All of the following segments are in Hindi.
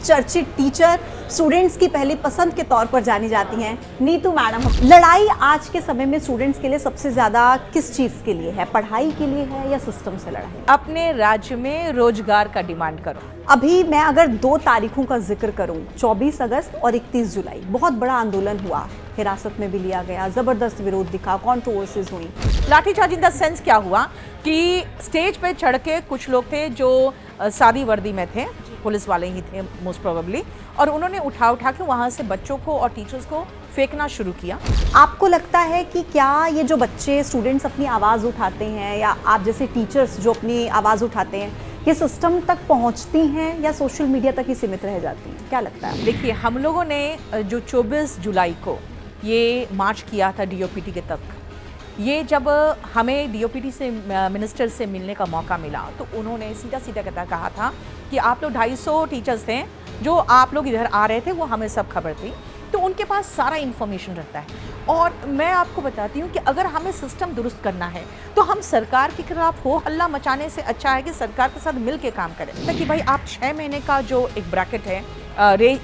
चर्चित टीचर, स्टूडेंट्स की पहली पसंद के तौर पर जानी जाती हैं नीतू मैडम। लड़ाई आज के समय में स्टूडेंट्स के लिए सबसे ज़्यादा किस चीज़ के लिए है? पढ़ाई के लिए है या सिस्टम से लड़ाई? अपने राज्य में रोजगार का डिमांड करो। अभी मैं अगर 2 तारीखों का जिक्र करूं, 24 अगस्त और 31 जुलाई, बहुत बड़ा आंदोलन हुआ, हिरासत में भी लिया गया, जबरदस्त विरोध दिखा, कंट्रोवर्सीज हुई। लाठीचार्ज इन द सेंस क्या हुआ कि स्टेज पे चढ़ के कुछ लोग थे जो सादी वर्दी में थे, पुलिस वाले ही थे मोस्ट प्रोबेबली, और उन्होंने उठा के वहाँ से बच्चों को और टीचर्स को फेंकना शुरू किया। आपको लगता है कि क्या ये जो बच्चे स्टूडेंट्स अपनी आवाज़ उठाते हैं या आप जैसे टीचर्स जो अपनी आवाज़ उठाते हैं, ये सिस्टम तक पहुंचती हैं या सोशल मीडिया तक ही सीमित रह जाती हैं? क्या लगता है? देखिए, हम लोगों ने जो 24 जुलाई को ये मार्च किया था डीओपीटी के तक, ये जब हमें डीओपीटी से मिनिस्टर से मिलने का मौका मिला तो उन्होंने सीधा कहा था कि आप लोग 250 टीचर्स थे जो आप लोग इधर आ रहे थे, वो हमें सब खबर थी, तो उनके पास सारा इन्फॉर्मेशन रहता है। और मैं आपको बताती हूँ कि अगर हमें सिस्टम दुरुस्त करना है तो हम सरकार के खिलाफ हो हल्ला मचाने से अच्छा है कि सरकार के साथ मिल के काम करें। ताकि भाई आप 6 महीने का जो एक ब्रैकेट है,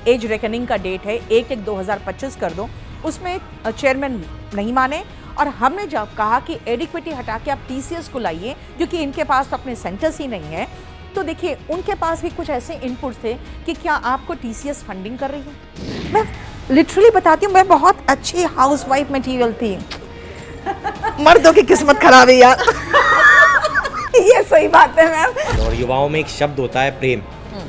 एज रेकनिंग का डेट है 1/1/2025 कर दो, उसमें चेयरमैन नहीं माने और हमने जब कहा कि एडिक्विटी हटा के आप टीसीएस को लाइए क्योंकि इनके पास तो अपने सेंटर्स ही नहीं है, तो देखिए उनके पास भी कुछ ऐसे इनपुट्स थे कि क्या आपको टीसीएस फंडिंग कर रही है। मैं लिटरली बताती हूँ, मैं बहुत अच्छी हाउसवाइफ मटेरियल थी। मर्दों की किस्मत खराब है यार। ये सही बात है मैम। और युवाओं में एक शब्द होता है प्रेम,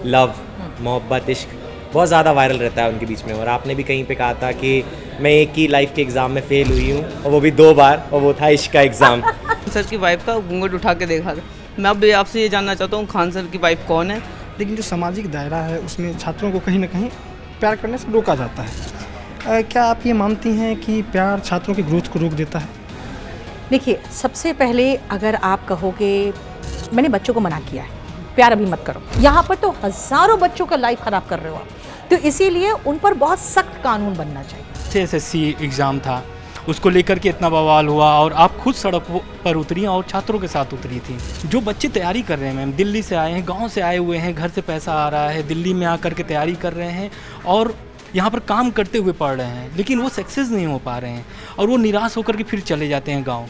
लव, मोहब्बत, इश्क, बहुत ज़्यादा वायरल रहता है उनके बीच में। और आपने भी कहीं पे कहा था कि मैं एक ही लाइफ के एग्ज़ाम में फेल हुई हूँ और वो भी 2 बार, और वो था इश्क का एग्ज़ाम। सर की वाइफ का घूंघट उठा के देखा था। मैं अब आपसे ये जानना चाहता हूँ खान सर की वाइफ कौन है? लेकिन जो सामाजिक दायरा है उसमें छात्रों को कहीं ना कहीं प्यार करने से रोका जाता है। क्या आप ये मानती हैं कि प्यार छात्रों की ग्रोथ को रोक देता है? देखिए, सबसे पहले अगर आप कहोगे मैंने बच्चों को मना किया है, प्यार अभी मत करो, यहाँ पर तो हज़ारों बच्चों का लाइफ ख़राब कर रहे हो आप, तो इसीलिए उन पर बहुत सख्त कानून बनना चाहिए। एसएससी एग्ज़ाम था, उसको लेकर के इतना बवाल हुआ और आप खुद सड़क पर उतरी और छात्रों के साथ उतरी थी। जो बच्चे तैयारी कर रहे हैं मैम, दिल्ली से आए हैं, गांव से आए हुए हैं, घर से पैसा आ रहा है, दिल्ली में आकर के तैयारी कर रहे हैं और यहाँ पर काम करते हुए पढ़ रहे हैं, लेकिन वो सक्सेस नहीं हो पा रहे हैं और वो निराश होकर के फिर चले जाते हैं गाँव।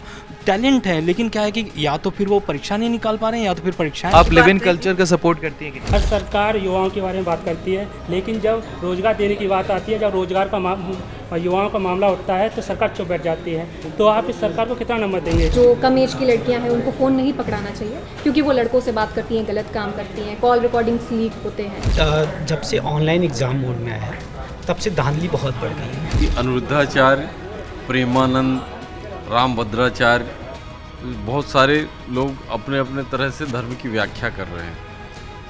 टैलेंट है, लेकिन क्या है कि या तो फिर वो परीक्षा नहीं निकाल पा रहे हैं या तो फिर परीक्षाएं। आप लिव इन कल्चर का सपोर्ट करती हैं कि? हर सरकार युवाओं के बारे में बात करती है, लेकिन जब रोजगार देने की बात आती है, जब रोजगार का युवाओं का मामला उठता है तो सरकार चुप बैठ जाती है। तो आप इस सरकार को कितना नंबर देंगे? जो कम एज की लड़कियां हैं उनको फ़ोन नहीं पकड़ाना चाहिए क्योंकि वो लड़कों से बात करती हैं, गलत काम करती हैं, कॉल रिकॉर्डिंग्स लीक होते हैं। जब से ऑनलाइन एग्ज़ाम मोड में आया है तब से धांधली बहुत बढ़ गई है। अनिरुद्धाचार्य, प्रेमानंद, रामभद्राचार्य, बहुत सारे लोग अपने अपने तरह से धर्म की व्याख्या कर रहे हैं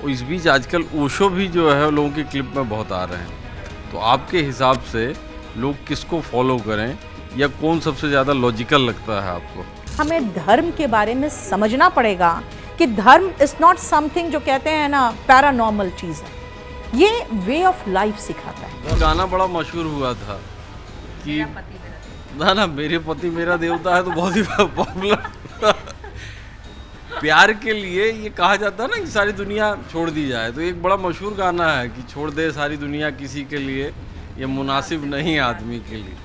और इस बीच आजकल ओशो भी जो है लोगों के क्लिप में बहुत आ रहे हैं। तो आपके हिसाब से लोग किसको फॉलो करें या कौन सबसे ज़्यादा लॉजिकल लगता है आपको? हमें धर्म के बारे में समझना पड़ेगा कि धर्म इज़ नॉट समथिंग जो कहते हैं ना पैरानॉर्मल चीज़ है, ये वे ऑफ लाइफ सिखाता है। गाना बड़ा मशहूर हुआ था कि ना मेरे पति मेरा देवता है, तो बहुत ही पॉपुलर। प्यार के लिए ये कहा जाता है ना कि सारी दुनिया छोड़ दी जाए, तो एक बड़ा मशहूर गाना है कि छोड़ दे सारी दुनिया किसी के लिए, ये मुनासिब नहीं आदमी के लिए।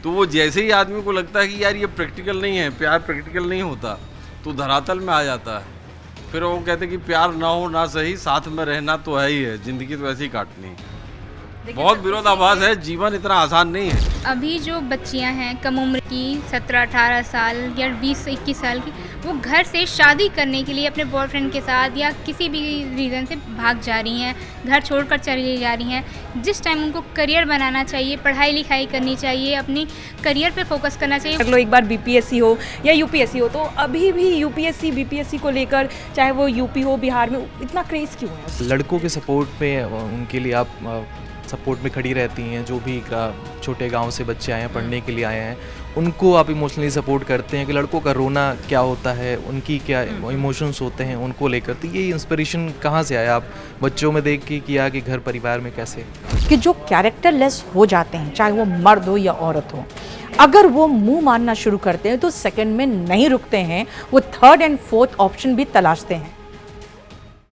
तो वो जैसे ही आदमी को लगता है कि यार ये प्रैक्टिकल नहीं है, प्यार प्रैक्टिकल नहीं होता, तो धरातल में आ जाता है। फिर वो कहते हैं कि प्यार ना हो ना सही, साथ में रहना तो है ही है, ज़िंदगी तो ऐसे ही काटनी है। बहुत विरोधाभास है, जीवन इतना आसान नहीं है। अभी जो बच्चियां हैं कम उम्र की 17-18 साल या 20-21 साल की, वो घर से शादी करने के लिए अपने बॉयफ्रेंड के साथ या किसी भी रीज़न से भाग जा रही हैं, घर छोड़कर चली जा रही हैं। जिस टाइम उनको करियर बनाना चाहिए, पढ़ाई लिखाई करनी चाहिए, अपनी करियर पे फोकस करना चाहिए। अगर एक बार बीपीएससी हो या यूपीएससी हो, तो अभी भी यूपीएससी बीपीएससी को लेकर चाहे वो यूपी हो बिहार में इतना क्रेज़ क्यों है? लड़कों के सपोर्ट में उनके लिए आप सपोर्ट में खड़ी रहती हैं, जो भी छोटे गांव से बच्चे आए हैं, पढ़ने के लिए आए हैं, उनको आप इमोशनली सपोर्ट करते हैं कि लड़कों का रोना क्या होता है, उनकी क्या इमोशंस होते हैं उनको लेकर। तो ये इंस्पिरेशन कहाँ से आया? आप बच्चों में देख के किया कि घर परिवार में कैसे? कि जो कैरेक्टरलेस हो जाते हैं, चाहे वो मर्द हो या औरत हो, अगर वो मुंह मारना शुरू करते हैं तो सेकंड में नहीं रुकते हैं, वो थर्ड एंड फोर्थ ऑप्शन भी तलाशते हैं।